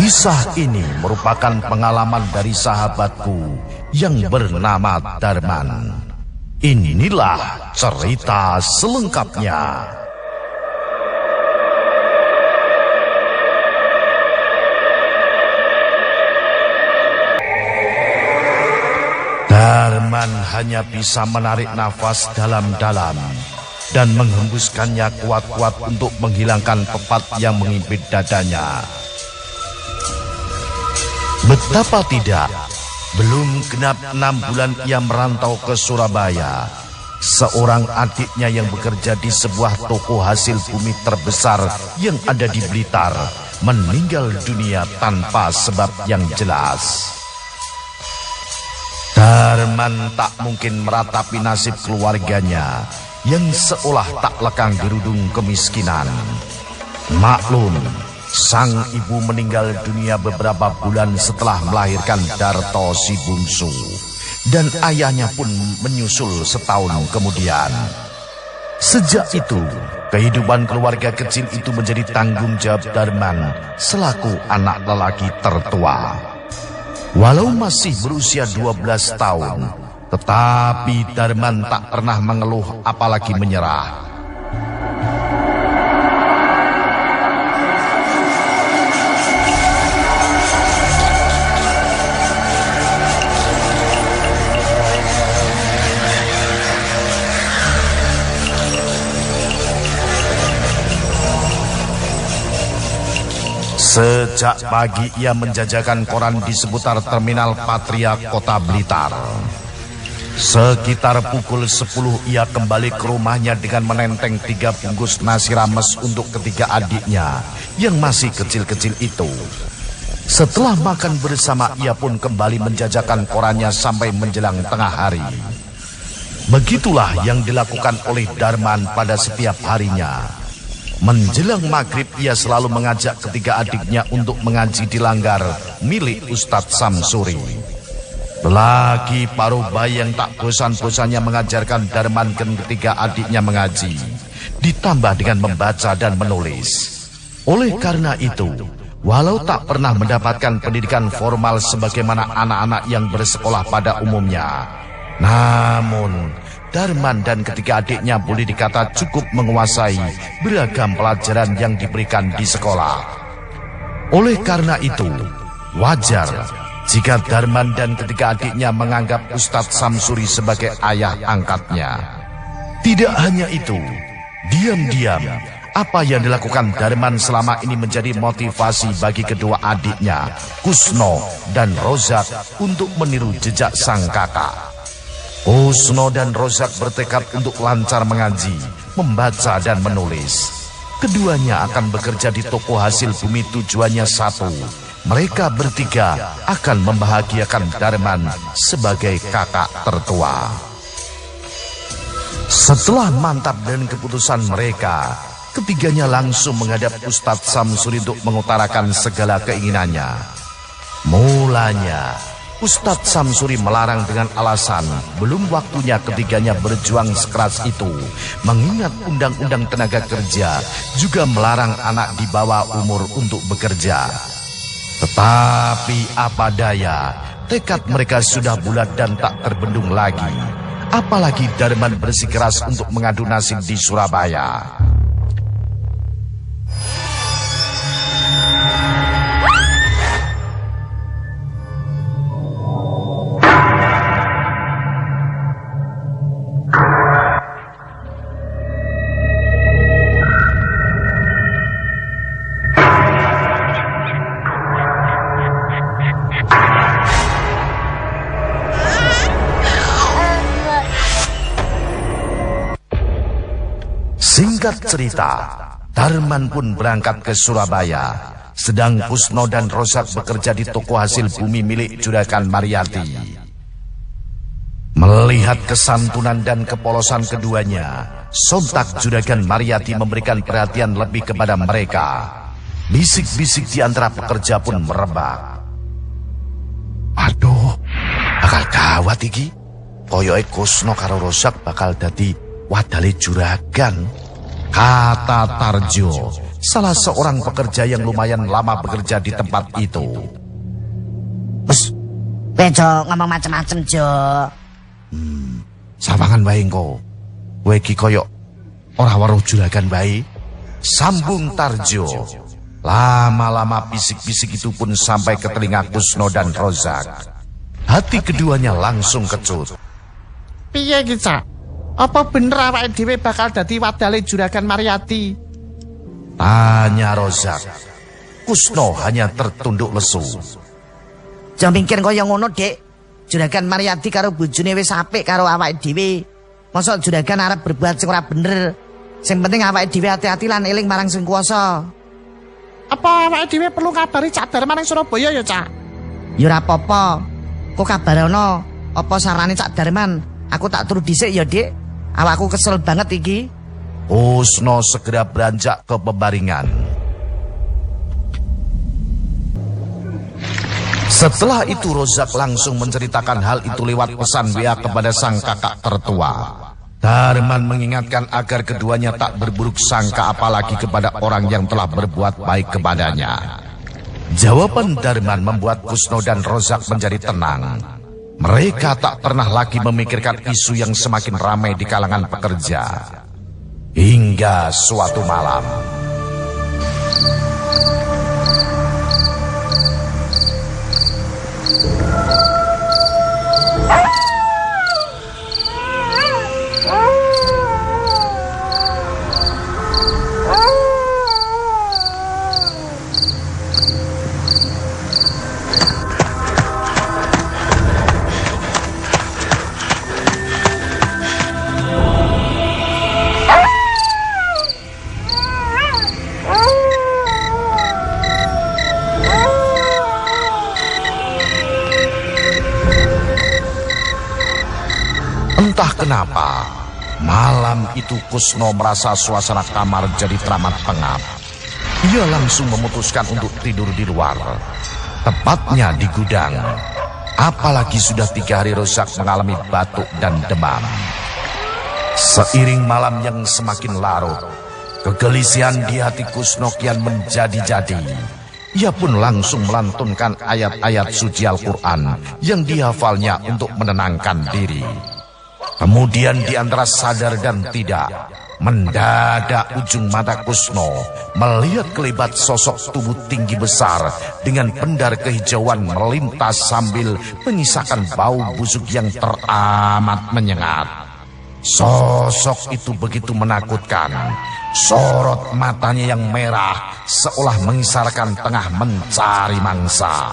Kisah ini merupakan pengalaman dari sahabatku yang bernama Darman. Inilah cerita selengkapnya. Darman hanya bisa menarik nafas dalam-dalam dan menghembuskannya kuat-kuat untuk menghilangkan pepat yang mengimpit dadanya. Betapa tidak, belum genap 6 bulan ia merantau ke Surabaya. Seorang adiknya yang bekerja di sebuah toko hasil bumi terbesar yang ada di Blitar meninggal dunia tanpa sebab yang jelas. Darman tak mungkin meratapi nasib keluarganya yang seolah tak lekang dirudung kemiskinan. Maklum, sang ibu meninggal dunia beberapa bulan setelah melahirkan Darto si bungsu, dan ayahnya pun menyusul setahun kemudian. Sejak itu, kehidupan keluarga kecil itu menjadi tanggung jawab Darman selaku anak lelaki tertua. Walau masih berusia 12 tahun, tetapi Darman tak pernah mengeluh apalagi menyerah. Sejak pagi ia menjajakan koran di seputar Terminal Patria Kota Blitar. Sekitar pukul 10 ia kembali ke rumahnya dengan menenteng 3 bungkus nasi rames untuk ketiga adiknya yang masih kecil-kecil itu. Setelah makan bersama ia pun kembali menjajakan korannya sampai menjelang tengah hari. Begitulah yang dilakukan oleh Darman pada setiap harinya. Menjelang maghrib ia selalu mengajak ketiga adiknya untuk mengaji di langgar milik Ustadz Samsuri. Lelaki paruh baya yang tak bosan-bosannya mengajarkan Darman dan ketiga adiknya mengaji, ditambah dengan membaca dan menulis. Oleh karena itu, walau tak pernah mendapatkan pendidikan formal sebagaimana anak-anak yang bersekolah pada umumnya, namun Darman dan ketiga adiknya boleh dikata cukup menguasai beragam pelajaran yang diberikan di sekolah. Oleh karena itu, wajar jika Darman dan ketiga adiknya menganggap Ustadz Samsuri sebagai ayah angkatnya. Tidak hanya itu, diam-diam apa yang dilakukan Darman selama ini menjadi motivasi bagi kedua adiknya, Kusno dan Rozak, untuk meniru jejak sang kakak. Kusno dan Rozak bertekad untuk lancar mengaji, membaca dan menulis. Keduanya akan bekerja di toko hasil bumi, tujuannya satu. Mereka bertiga akan membahagiakan Darman sebagai kakak tertua. Setelah mantap dengan keputusan mereka, ketiganya langsung menghadap Ustadz Samsuri untuk mengutarakan segala keinginannya. Mulanya, Ustadz Samsuri melarang dengan alasan belum waktunya ketiganya berjuang sekeras itu, mengingat undang-undang tenaga kerja juga melarang anak di bawah umur untuk bekerja. Tetapi apa daya, tekad mereka sudah bulat dan tak terbendung lagi. Apalagi Darman bersikeras untuk mengadu nasib di Surabaya. Singkat cerita, Darman pun berangkat ke Surabaya, sedang Kusno dan Rozak bekerja di toko hasil bumi milik Juragan Mariyati. Melihat kesantunan dan kepolosan keduanya, sontak Juragan Mariyati memberikan perhatian lebih kepada mereka. Bisik-bisik di antara pekerja pun merebak. Aduh, bakal gawat iki. Koyoke Kusno karo Rozak bakal dadi wadale juragan, kata Tarjo salah seorang pekerja yang lumayan lama bekerja di tempat itu. Bos, bejo ngomong macem-macem Jo. Sawangan wae engko. Kowe iki koyok ora weruh juragan wae. Sambung Tarjo. Lama-lama bisik-bisik itu pun sampai ke telinga Kusno dan Rozak. Hati keduanya langsung kecut. Piye iki, Cak? Apa bener awake dhewe bakal dadi wadale Juragan Maryati? Tanya Rozak. Kusno hanya tertunduk lesu. Jangan mikir kaya ngono, Dek. Juragan Maryati karo bojone wis apik karo awake dhewe. Mosok juragan arep berbuat sing ora bener. Sing penting awake dhewe hati-hati lan eling marang sing kuwasa. Apa awake dhewe perlu ngabari Cak Darman ning Surabaya ya, Cak? Ya ora apa-apa. Kok kabarono apa sarane Cak Darman? Aku tak turu dhisik ya, Dik. Awakku kesel banget iki. Kusno segera beranjak ke Bebaringan. Setelah itu Rozak langsung menceritakan hal itu lewat pesan WA kepada sang kakak tertua. Darman mengingatkan agar keduanya tak berburuk sangka apalagi kepada orang yang telah berbuat baik kepadanya. Jawaban Darman membuat Kusno dan Rozak menjadi tenang. Mereka tak pernah lagi memikirkan isu yang semakin ramai di kalangan pekerja. Hingga suatu malam. Entah kenapa, malam itu Kusno merasa suasana kamar jadi teramat pengap. Ia langsung memutuskan untuk tidur di luar, tepatnya di gudang. Apalagi sudah 3 hari Rozak mengalami batuk dan demam. Seiring malam yang semakin larut, kegelisian di hati Kusno kian menjadi-jadi. Ia pun langsung melantunkan ayat-ayat suci Al-Quran yang dihafalnya untuk menenangkan diri. Kemudian di antara sadar dan tidak, mendadak ujung mata Kusno melihat kelebat sosok tubuh tinggi besar dengan pendar kehijauan melintas sambil menyisakan bau busuk yang teramat menyengat. Sosok itu begitu menakutkan. Sorot matanya yang merah seolah mengisarkan tengah mencari mangsa.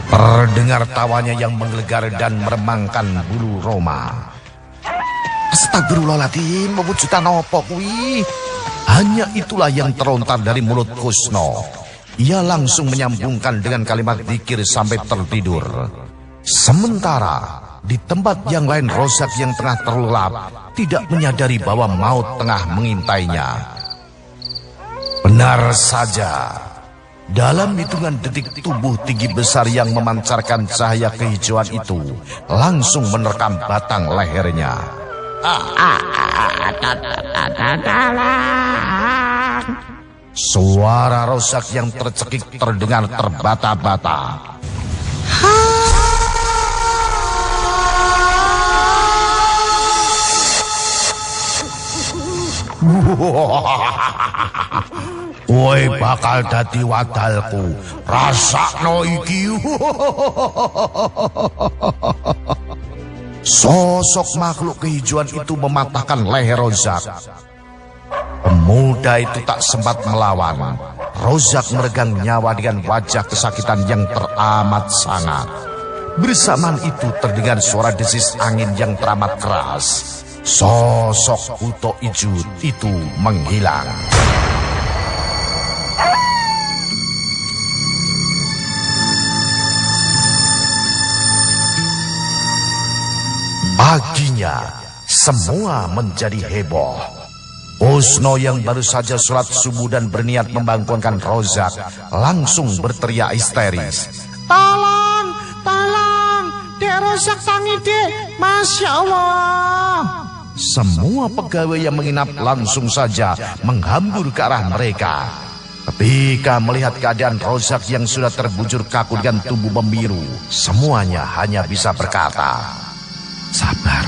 Terdengar tawanya yang menggelegar dan meremangkan bulu Roma. Astagfirullahaladzim, mewujudan apa kuwi? Hanya itulah yang terlontar dari mulut Kusno. Ia langsung menyambungkan dengan kalimat zikir sampai tertidur. Sementara di tempat yang lain Rozak yang tengah terlelap tidak menyadari bahwa maut tengah mengintainya. Benar saja, dalam hitungan detik tubuh tinggi besar yang memancarkan cahaya kehijauan itu langsung menerkam batang lehernya. Suara Rozak yang tercekik terdengar terbata-bata. Woi bakal dadi wadalku, rasakno iki. Sosok makhluk kehijauan itu mematahkan leher Rozak. Pemuda itu tak sempat melawan. Rozak meregang nyawa dengan wajah kesakitan yang teramat sangat. Bersamaan itu terdengar suara desis angin yang teramat keras. Sosok Buto Ijut itu menghilang. Paginya, semua menjadi heboh. Kusno yang baru saja sholat subuh dan berniat membangunkan Rozak langsung berteriak histeris. Tolong, tolong, Dek Rozak tangi Dek, Masya Allah. Semua pegawai yang menginap langsung saja menghambur ke arah mereka. Ketika melihat keadaan Rozak yang sudah terbujur kaku dengan tubuh membiru, semuanya hanya bisa berkata, "Sabar,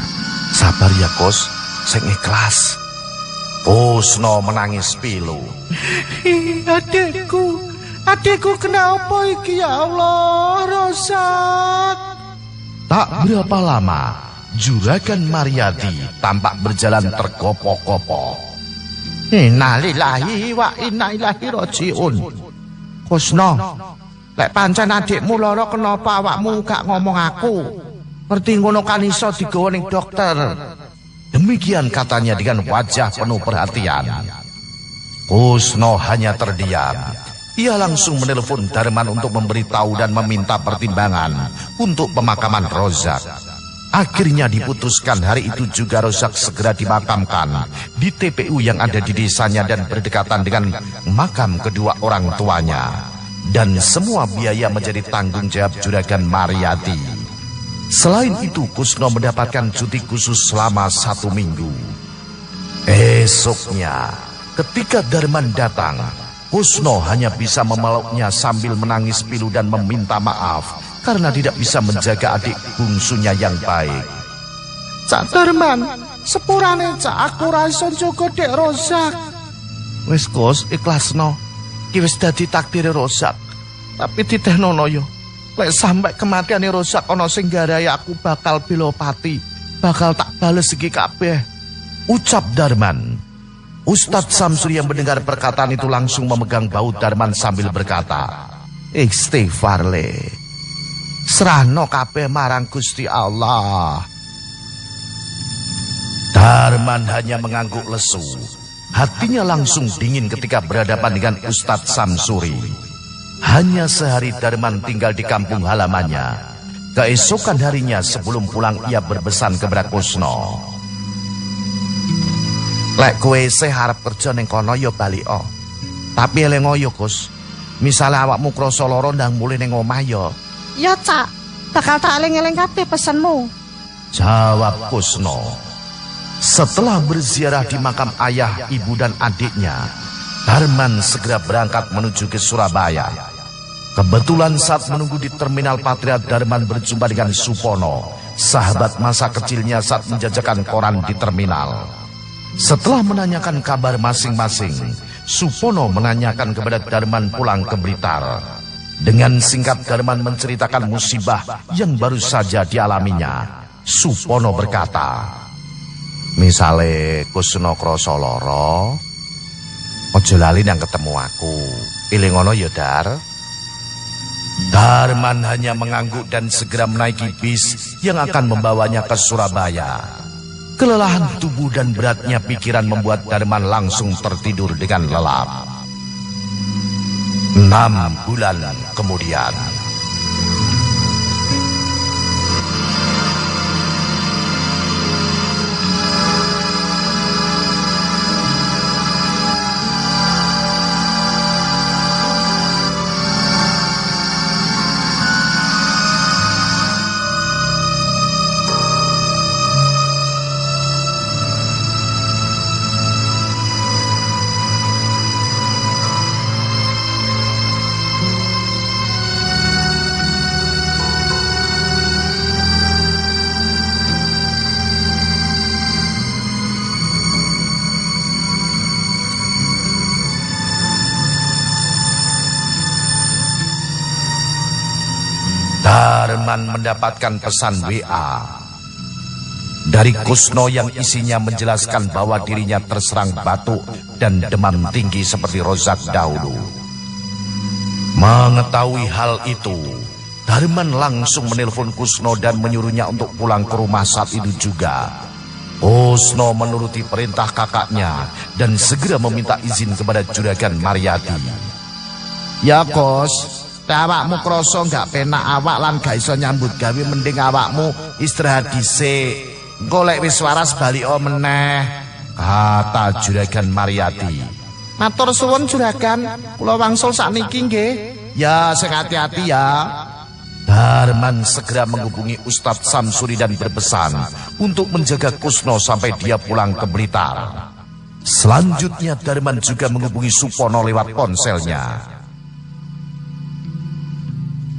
sabar ya Kos, sing ikhlas." Kusno menangis pilu. Adikku kenapa iki ya Allah, Rozak? Tak berapa lama, Juragan Maryadi tampak berjalan tergopoh-gopoh. Innalillahi wa inna ilaihi rajiun. Kusno, lek pancen adikmu lara kenapa awakmu gak ngomong aku? Ngerti ngono kan iso digawa ning dokter. Demikian katanya dengan wajah penuh perhatian. Kusno hanya terdiam. Ia langsung menelpon Darman untuk memberitahu dan meminta pertimbangan untuk pemakaman Rozak. Akhirnya diputuskan hari itu juga Rozak segera dimakamkan di TPU yang ada di desanya dan berdekatan dengan makam kedua orang tuanya. Dan semua biaya menjadi tanggung jawab Juragan Maryadi. Selain itu, Kusno mendapatkan cuti khusus selama 1 minggu. Esoknya, ketika Darman datang, Kusno hanya bisa memeluknya sambil menangis pilu dan meminta maaf karena tidak bisa menjaga adik bungsunya yang baik. Cak Darman, sepurane cak aku ra iso njogo Dek Rozak. Wis Kus, ikhlasno. Ki wis dadi takdire Rozak. Tapi ditehnono yo. Lek sampai kematiane Rozak ana sing garai aku bakal bela pati. Bakal tak bales iki kabeh. Ucap Darman. Ustadz Samsuri yang mendengar perkataan itu langsung memegang bahu Darman sambil berkata, "Istighfar le. Serahno kabeh marang Gusti Allah." Darman hanya mengangguk lesu. Hatinya langsung dingin ketika berhadapan dengan Ustadz Samsuri. Hanya sehari Darman tinggal di kampung halamannya. Keesokan harinya sebelum pulang ia berpesan kepada Kusno. "Lek kowe isih arep kerja ning kono ya balika. Tapi eling yo Kus. Misale awakmu krasa lara ndang mulih ning omah ya." "Ya, Cak. Bakal tak eling-eling kabeh pesenmu." jawab Kusno. Setelah berziarah di makam ayah, ibu dan adiknya, Darman segera berangkat menuju ke Surabaya. Kebetulan saat menunggu di terminal Patria, Darman berjumpa dengan Supono, sahabat masa kecilnya saat menjajakan koran di terminal. Setelah menanyakan kabar masing-masing, Supono menanyakan kepada Darman pulang ke Blitar. Dengan singkat Darman menceritakan musibah yang baru saja dialaminya. Supono berkata, "Misale Kusno krasa lara, aja lali nang ketemu aku. Eling ngono ya, Dar." Darman hanya mengangguk dan segera menaiki bis yang akan membawanya ke Surabaya. Kelelahan tubuh dan beratnya pikiran membuat Darman langsung tertidur dengan lelap. 6 bulan kemudian. Darman mendapatkan pesan WA dari Kusno yang isinya menjelaskan bahwa dirinya terserang batuk dan demam tinggi seperti Rozak dahulu. Mengetahui hal itu, Darman langsung menelpon Kusno dan menyuruhnya untuk pulang ke rumah saat itu juga. Kusno menuruti perintah kakaknya dan segera meminta izin kepada Juragan Maryadi. "Ya Kos, awakmu krasa gak penak awak lan gak iso nyambut gawe, mending awakmu istirahat dhisik. Engko lek wis waras balika meneh. kata Juragan Mariati. Matur suwun Juragan, kula wangsul sakniki nggih. Ya, sing hati-hati ya. Darman segera menghubungi Ustadz Samsuri dan berpesan untuk menjaga Kusno sampai dia pulang ke Blitar. Selanjutnya Darman juga menghubungi Supono lewat ponselnya.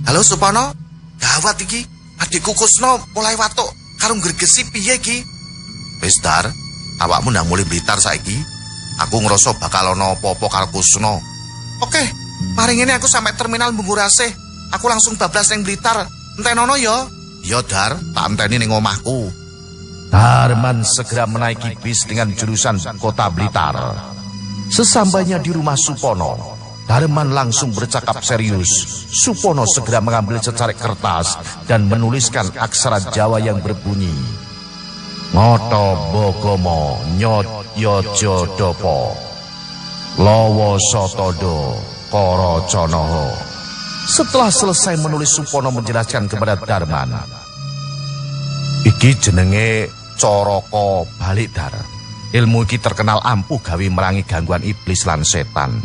Halo Supono, gawat iki. Adikku Kusno mulai watuk karo gregesi piye iki? Wis Dar, awakmu ndang mulih Blitar saiki. Aku ngerasa bakal ana apa-apa karo Kusno. Oke, mari ngene aku sampai terminal Bunggurase. Aku langsung bablas ning Blitar. Entenono ya. Ya Dar, tak enteni ning omahku. Darman segera menaiki bis dengan jurusan kota Blitar. Sesampainya di rumah Supono, Darman langsung bercakap serius. Supono segera mengambil secarik kertas dan menuliskan aksara Jawa yang berbunyi Ngoto Bogomo Nyot Yojodopo Lowo Sotodo Koro Conoho. Setelah selesai menulis, Supono menjelaskan kepada Darman, iki jenenge Coroko Balikdar. Ilmu iki terkenal ampuh gawe merangi gangguan iblis lan setan.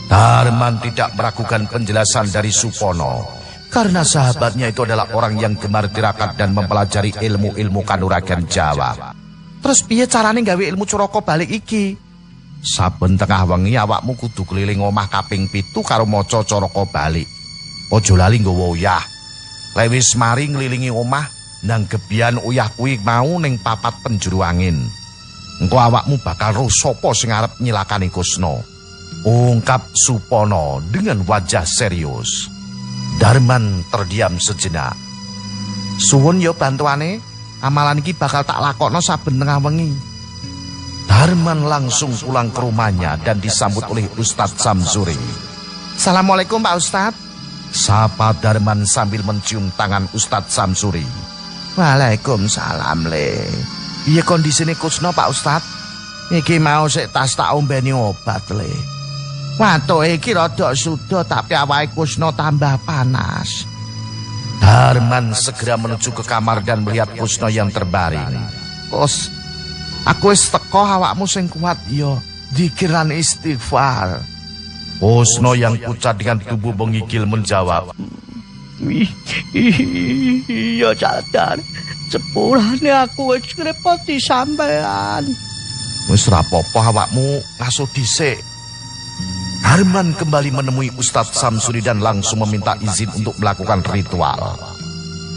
Darman tidak meragukan penjelasan dari Supono, karena sahabatnya itu adalah orang yang gemar tirakat dan mempelajari ilmu-ilmu kanuragan Jawa. Terus piye carane gawe ilmu Coroko Balik iki? Saben tengah wengi awakmu kudu keliling omah kaping 7 karo maca Coroko Balik. Ojo lali nggawa uyah. Lek wis mari ngelilingi omah, nang gebian uyah kuwi mau ning papat penjuru angin. Engko awakmu bakal roh sapa sing arep nyilakani Kusno. Ungkap Supono dengan wajah serius. Darman terdiam sejenak. Suwun ya bantuane, amalan iki bakal tak lakokno saben tengah wengi. Darman langsung pulang ke rumahnya dan disambut oleh Ustadz Samsuri. Assalamualaikum Pak Ustadz. Sapa Darman sambil mencium tangan Ustadz Samsuri. Waalaikumsalam le. Piye kondisine Kusno Pak Ustadz? Iki mau sik tas tak ombeni obat le. Watuke iki rada suda tapi awake Kusno tambah panas. Darman segera menuju ke kamar dan melihat Kusno yang terbaring. Kus, aku wis teko, awakmu sing kuat ya. Dzikir lan istighfar. Kusno yang pucat dengan tubuh menggigil menjawab, Iya sadar, sepurane aku wis ngrepoti sampean. Wis rapopo awakmu ngasuh dhisik. Darman kembali menemui Ustadz Samsuri dan langsung meminta izin untuk melakukan ritual.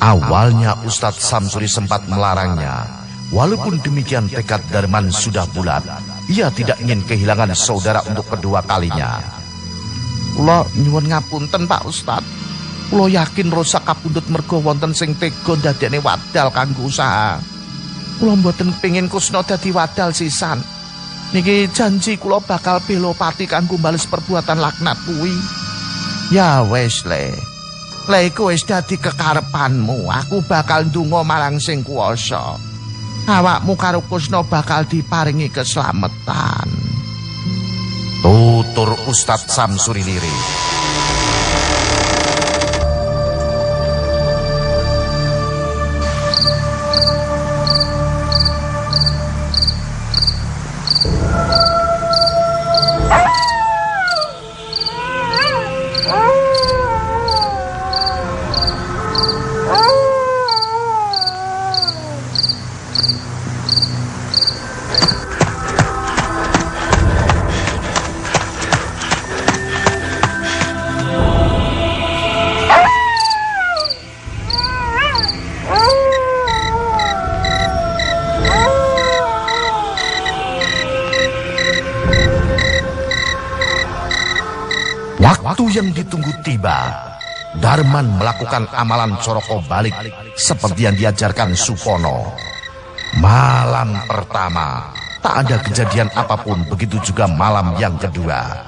Awalnya Ustadz Samsuri sempat melarangnya. Walaupun demikian tekad Darman sudah bulat. Ia tidak ingin kehilangan saudara untuk kedua kalinya. Kula nyuwun ngapunten Pak Ustadz. Kula yakin Rosa kapundhut mergo wonten sing tega ndadekne wadal kanggo usaha. Kula mboten pengin Kusno dadi wadal sisan. Niki janji kula bakal bela pati kanggo bales perbuatan laknat kuwi. Ya wis le. Lek iku wis dadi kekarepanmu, aku bakal ndonga marang sing kuwasa. Awakmu karo Kusno bakal diparingi keslametan. Tutur Ustadz Samsuri lirik. Waktu yang ditunggu tiba. Darman melakukan amalan Coroko Balik seperti yang diajarkan Supono. Malam pertama, tak ada kejadian apapun, begitu juga malam yang kedua.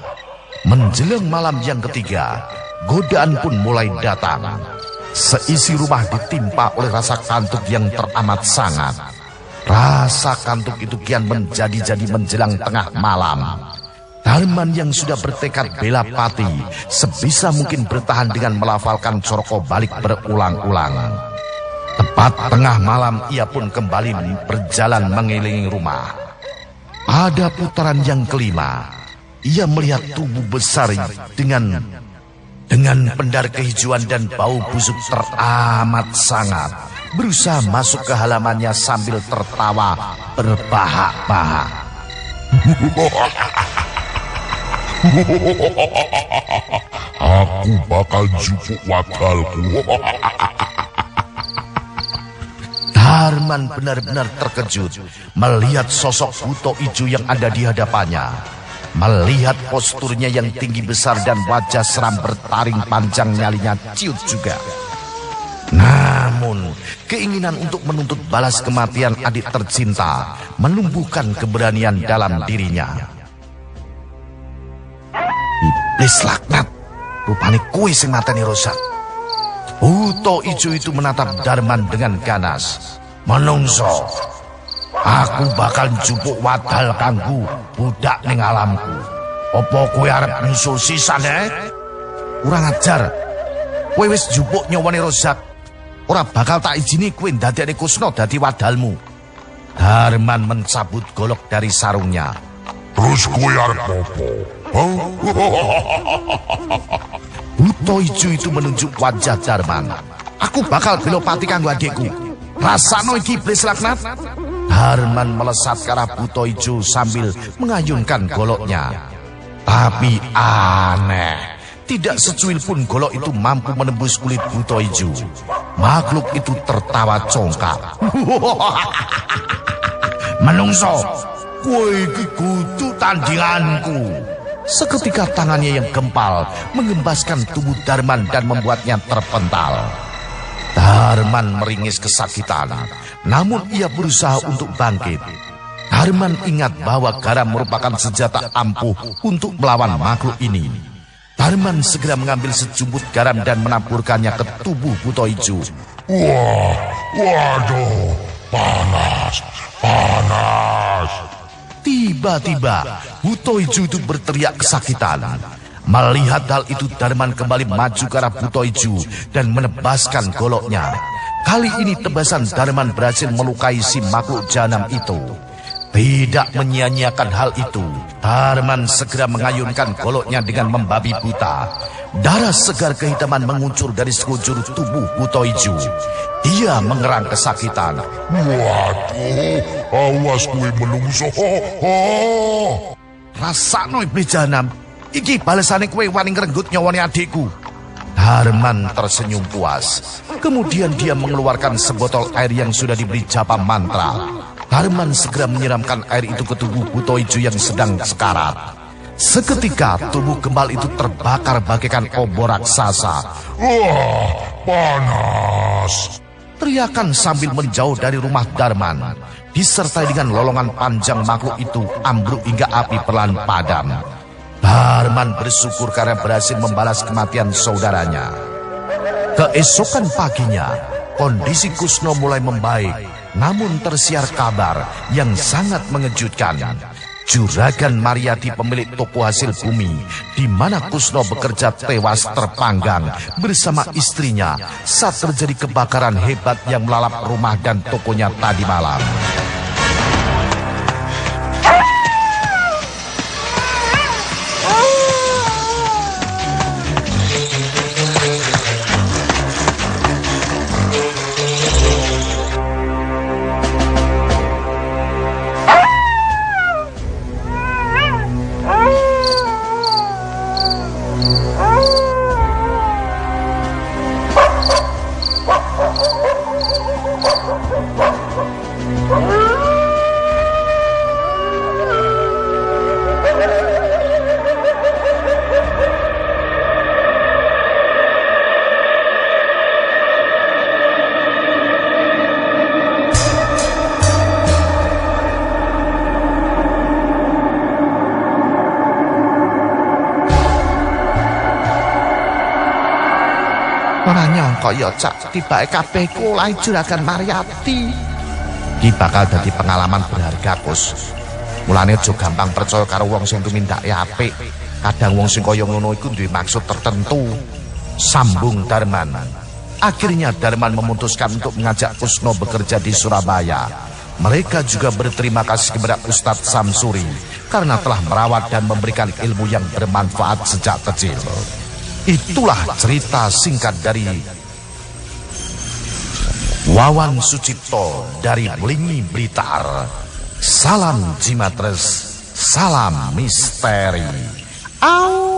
Menjelang malam yang ketiga, godaan pun mulai datang. Seisi rumah ditimpa oleh rasa kantuk yang teramat sangat. Rasa kantuk itu kian menjadi-jadi menjelang tengah malam. Darman yang sudah bertekad bela pati sebisa mungkin bertahan dengan melafalkan Coroko Balik berulang-ulang. Tepat tengah malam ia pun kembali berjalan mengelilingi rumah. Pada putaran yang kelima, ia melihat tubuh besar dengan pendar kehijauan dan bau busuk teramat sangat berusaha masuk ke halamannya sambil tertawa berbahak-bahak. Aku bakal jupuk wadalku. Darman benar-benar terkejut melihat sosok buto ijo yang ada di hadapannya. Melihat posturnya yang tinggi besar dan wajah seram bertaring panjang, nyalinya ciut juga. Namun, keinginan untuk menuntut balas kematian adik tercinta menumbuhkan keberanian dalam dirinya. Iblis laknat, rupane kowe sing mateni Rosak. Buto ijo itu menatap Darman dengan ganas. Menungso, aku bakal jupuk wadal kanggo budak ning alamku. Apa kowe arep nyusul sisan Kurang ajar. Kowe wis jupuk nyawane Rosak. Ora bakal tak izini kowe ndadekne Kusno dadi wadalmu. Darman mencabut golok dari sarungnya. Terus kowe arep apa? Buto ijo itu menunjuk wajah Darman. Aku bakal bela pati kanggo adikku. Rasano iki iblis laknat. Darman melesat ke arah buto ijo sambil mengayunkan goloknya. Tapi aneh, tidak secuil pun golok itu mampu menembus kulit buto ijo. Makhluk itu tertawa congkak. Menungso, kowe iki kudu tandinganku. Seketika tangannya yang gempal mengembaskan tubuh Darman dan membuatnya terpental. Darman meringis kesakitan, namun ia berusaha untuk bangkit. Darman ingat bahwa garam merupakan senjata ampuh untuk melawan makhluk ini. Darman segera mengambil sejumput garam dan menaburkannya ke tubuh buto ijo. Wah, waduh, panas, panas. Tiba-tiba, buto ijo itu berteriak kesakitan. Melihat hal itu, Darman kembali maju ke arah buto ijo dan menebaskan goloknya. Kali ini tebasan Darman berhasil melukai si makhluk jahanam itu. Tidak menyia-nyiakan hal itu, Darman segera mengayunkan goloknya dengan membabi buta. Darah segar kehitaman menguncur dari sekujur tubuh buto ijo. Dia mengerang kesakitan. Waduh, awas kowe menungso. Rasakno iblis jahanam. Iki balesane kowe wani ngrenggut nyawane adikku. Darman tersenyum puas. Kemudian dia mengeluarkan sebotol air yang sudah diberi japa mantra. Darman segera menyiramkan air itu ke tubuh buto ijo yang sedang sekarat. Seketika tubuh gembal itu terbakar bagaikan obor raksasa. Wah, panas. Teriakan sambil menjauh dari rumah Darman, disertai dengan lolongan panjang makhluk itu ambruk hingga api perlahan padam. Darman bersyukur karena berhasil membalas kematian saudaranya. Keesokan paginya, kondisi Kusno mulai membaik, namun tersiar kabar yang sangat mengejutkan. Juragan Mariati, pemilik toko hasil bumi, di mana Kusno bekerja, tewas terpanggang bersama istrinya saat terjadi kebakaran hebat yang melalap rumah dan tokonya tadi malam. Ora nyangka ya Cak, tibake kabeh ku olahe Juragan Mariati. Iki bakal dadi pengalaman berharga, Kus. Mulane aja gampang percaya karo wong sing tumindake apik. Kadang wong sing kaya ngono iku duwe maksud tertentu. Sambung Darman. Akhirnya Darman memutuskan untuk mengajak Kusno bekerja di Surabaya. Mereka juga berterima kasih kepada Ustadz Samsuri karena telah merawat dan memberikan ilmu yang bermanfaat sejak kecil. Itulah cerita singkat dari Wawan Sucipto dari Blingi Blitar. Salam Jimatres, salam misteri. Au.